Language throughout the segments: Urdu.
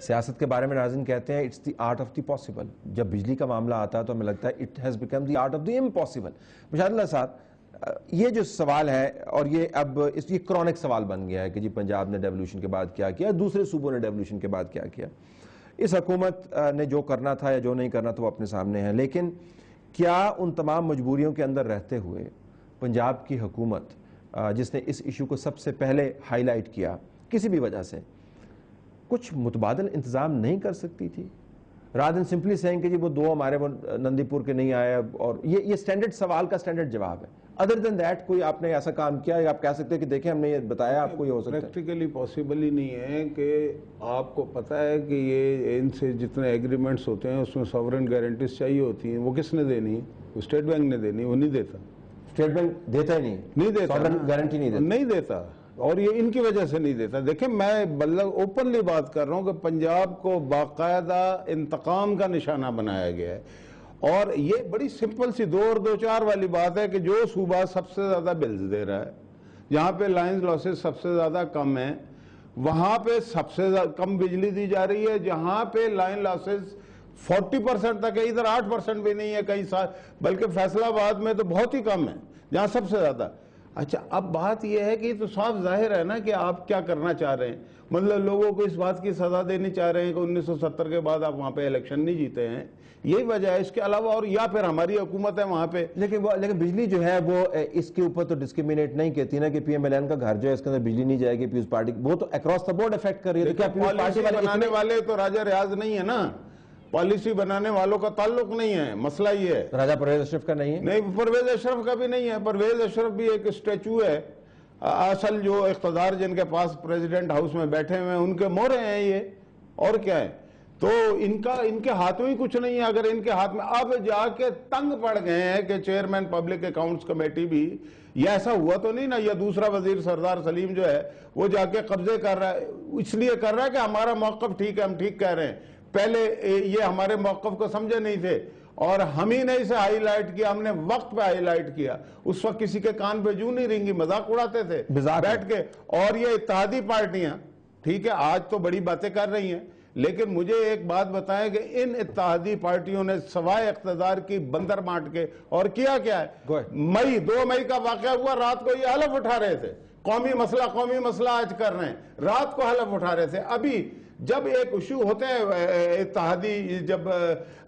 سیاست کے بارے میں ناظرین کہتے ہیں it's the art of the possible. جب بجلی کا معاملہ آتا ہے تو ہمیں لگتا ہے it has become the art of the impossible. Mushahid Ullah Sahab, یہ جو سوال ہے اور یہ اب یہ کرونک سوال بن گیا ہے کہ جی پنجاب نے ڈیولوشن کے بعد کیا کیا، دوسرے صوبوں نے ڈیولوشن کے بعد کیا کیا. اس حکومت نے جو کرنا تھا یا جو نہیں کرنا تھا وہ اپنے سامنے ہے، لیکن کیا ان تمام مجبوریوں کے اندر رہتے ہوئے پنجاب کی حکومت جس نے اس ایشو کو سب سے پہلے ہائی لائٹ کیا کسی بھی وجہ سے کچھ متبادل انتظام نہیں کر سکتی تھی؟ رادر دین سمپلی سینگ کہ جی وہ دو ہمارے وہ نندی پور کے نہیں آئے، اور یہ سٹینڈرڈ سوال کا سٹینڈرڈ جواب ہے. ادر دین دیٹ کوئی آپ نے ایسا کام کیا یا آپ کہہ سکتے ہیں کہ دیکھیں ہم نے یہ بتایا آپ کو یہ ہو سکتا ہے؟ پریکٹیکلی پاسبل ہی نہیں ہے کہ آپ کو پتہ ہے کہ یہ ان سے جتنے ایگریمنٹس ہوتے ہیں اس میں ساورن گارنٹیز چاہیے ہوتی ہیں، وہ کس نے دینی ہے؟ اسٹیٹ بینک نے دینی، وہ نہیں دیتا. اسٹیٹ بینک دیتا ہی نہیں دیتا، ساورن گارنٹی نہیں دیتا. اور یہ ان کی وجہ سے نہیں دیتا. دیکھیں میں بلکہ اوپنلی بات کر رہا ہوں کہ پنجاب کو باقاعدہ انتقام کا نشانہ بنایا گیا ہے، اور یہ بڑی سمپل سی دو اور دو چار والی بات ہے کہ جو صوبہ سب سے زیادہ بلز دے رہا ہے، جہاں پہ لائنز لاسز سب سے زیادہ کم ہیں، وہاں پہ سب سے کم بجلی دی جا رہی ہے. جہاں پہ لائن لاسز 40% تک ہے، ادھر 8% بھی نہیں ہے کئی سال، بلکہ فیصل آباد میں تو بہت ہی کم ہے جہاں سب سے زیادہ. اچھا اب بات یہ ہے کہ یہ تو صاف ظاہر ہے نا کہ آپ کیا کرنا چاہ رہے ہیں. مطلب لوگوں کو اس بات کی سزا دینی چاہ رہے ہیں کہ 1970 کے بعد آپ وہاں پہ الیکشن نہیں جیتے ہیں، یہی وجہ ہے. اس کے علاوہ اور یا پھر ہماری حکومت ہے وہاں پہ. لیکن بجلی جو ہے وہ اس کے اوپر تو ڈسکریمنیٹ نہیں کہتی نا کہ پی ایم ایل این کا گھر جو ہے اس کے اندر بجلی نہیں جائے گی پیپلز پارٹی، وہ تو اکراس دا بورڈ افیکٹ کر رہی ہے. کیا پیپلز پارٹی بنانے والے تو راجہ ریاض نہیں ہے نا، پالیسی بنانے والوں کا تعلق نہیں ہے. مسئلہ یہ ہے راجہ پرویز اشرف کا نہیں ہے. نہیں، پرویز اشرف کا بھی نہیں ہے. پرویز اشرف بھی ایک اسٹیچو ہے. اصل جو اقتدار جن کے پاس پریزیڈنٹ ہاؤس میں بیٹھے ہوئے ہیں ان کے مورے ہیں یہ، اور کیا ہے. تو ان کے ہاتھوں ہی کچھ نہیں ہے. اگر ان کے ہاتھ میں اب جا کے تنگ پڑ گئے ہیں کہ چیئرمین پبلک اکاؤنٹس کمیٹی بھی، یہ ایسا ہوا تو نہیں نا، یا دوسرا وزیر سردار سلیم جو ہے وہ جا کے قبضے کر رہا ہے، اس لیے کر رہا ہے کہ ہمارا موقف ٹھیک ہے، ہم ٹھیک کہہ رہے ہیں. پہلے یہ ہمارے موقف کو سمجھے نہیں تھے اور ہم ہی نے اسے ہائی لائٹ کیا، ہم نے وقت پہ ہائی لائٹ کیا. اس وقت کسی کے کان پہ جو نہیں رنگی، مذاق اڑاتے تھے بیٹھ کے. اور یہ اتحادی پارٹیاں ٹھیک ہے آج تو بڑی باتیں کر رہی ہیں، لیکن مجھے ایک بات بتائیں کہ ان اتحادی پارٹیوں نے سوائے اقتدار کی بندر مانٹ کے اور کیا ہے. 2 مئی کا واقعہ ہوا، رات کو یہ حلف اٹھا رہے تھے قومی مسئلہ آج کر رہے ہیں، رات کو حلف اٹھا رہے تھے. ابھی جب ایک ایشو ہوتے ہیں اتحادی، جب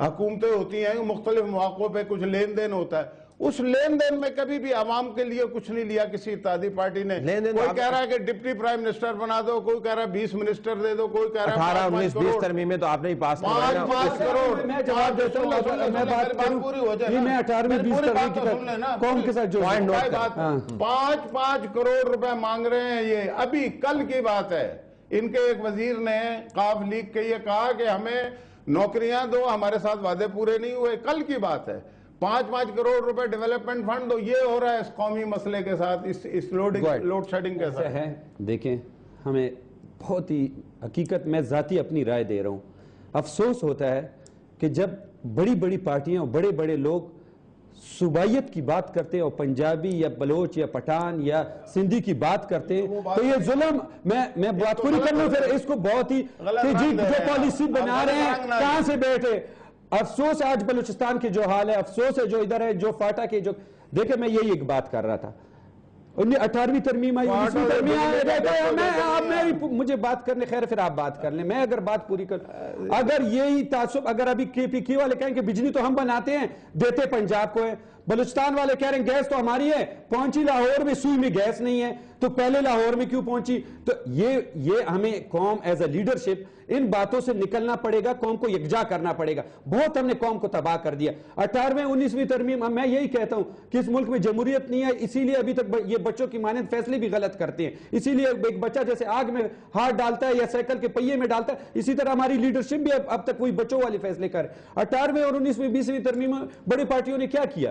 حکومتیں ہوتی ہیں مختلف مواقعوں پہ کچھ لین دین ہوتا ہے، اس لین دین میں کبھی بھی عوام کے لیے کچھ نہیں لیا کسی اتحادی پارٹی نے. کوئی کہہ رہا ہے کہ ڈپٹی پرائم منسٹر بنا دو، کوئی کہہ رہا ہے 20 منسٹر دے دو، کوئی کہہ رہا ہے 18 19 20 ترمیم میں تو آپ نے ہی پاس کروایا. 5 کروڑ. میں جواب دیتا ہوں، میں بات کروں یہ میں 18 20 ترمیم کی قوم کے ساتھ جو 5 کروڑ روپے مانگ رہے ہیں. یہ ابھی کل کی بات ہے. ان کے ایک وزیر نے قاف لیگ کے یہ کہا کہ ہمیں نوکریاں دو، ہمارے ساتھ وعدے پورے نہیں ہوئے. کل کی بات ہے. 5 کروڑ روپے ڈیولپمنٹ فنڈ دو. یہ ہو رہا ہے اس قومی مسئلے کے ساتھ، اس لوڈ شیڈنگ کے ساتھ. دیکھیں ہمیں بہت ہی حقیقت میں ذاتی اپنی رائے دے رہا ہوں، افسوس ہوتا ہے کہ جب بڑی بڑی پارٹیاں اور بڑے بڑے لوگ صوبائیت کی بات کرتے ہیں اور پنجابی یا بلوچ یا پٹھان یا سندھی کی بات کرتے ہیں تو یہ ظلم. میں بات پوری کر لوں پھر اس کو بہت ہی کہ جی جو پالیسی بنا رہے ہیں کہاں سے بیٹھے. افسوس آج بلوچستان کی جو حال ہے، افسوس ہے جو ادھر ہے، جو فاٹا کے جو دیکھیں میں یہی ایک بات کر رہا تھا. 18ویں ترمیم آئی، 19ویں ترمیم آئی، مجھے بات کرنے خیر پھر آپ بات کر لیں. میں اگر بات پوری کر، اگر یہی تعصب، اگر ابھی کے پی کی والے کہیں کہ بجلی تو ہم بناتے ہیں دیتے پنجاب کو ہے، بلوچستان والے کہہ رہے ہیں گیس تو ہماری ہے، پہنچی لاہور میں سوئی میں گیس نہیں ہے تو پہلے لاہور میں کیوں پہنچی. تو یہ ہمیں قوم ایز اے لیڈرشپ ان باتوں سے نکلنا پڑے گا، قوم کو یکجا کرنا پڑے گا. بہت ہم نے قوم کو تباہ کر دیا. 18ویں 19ویں ترمیم، میں یہی کہتا ہوں کہ اس ملک میں جمہوریت نہیں ہے، اسی لیے ابھی تک یہ بچوں کی مانند فیصلے بھی غلط کرتے ہیں. اسی لیے ایک بچہ جیسے آگ میں ہاتھ ڈالتا ہے یا سائیکل کے پہیے میں ڈالتا ہے، اسی طرح ہماری لیڈرشپ بھی اب تک وہی بچوں والے فیصلے کر. 18ویں اور 19ویں 20ویں ترمیم بڑی پارٹیوں نے کیا کیا؟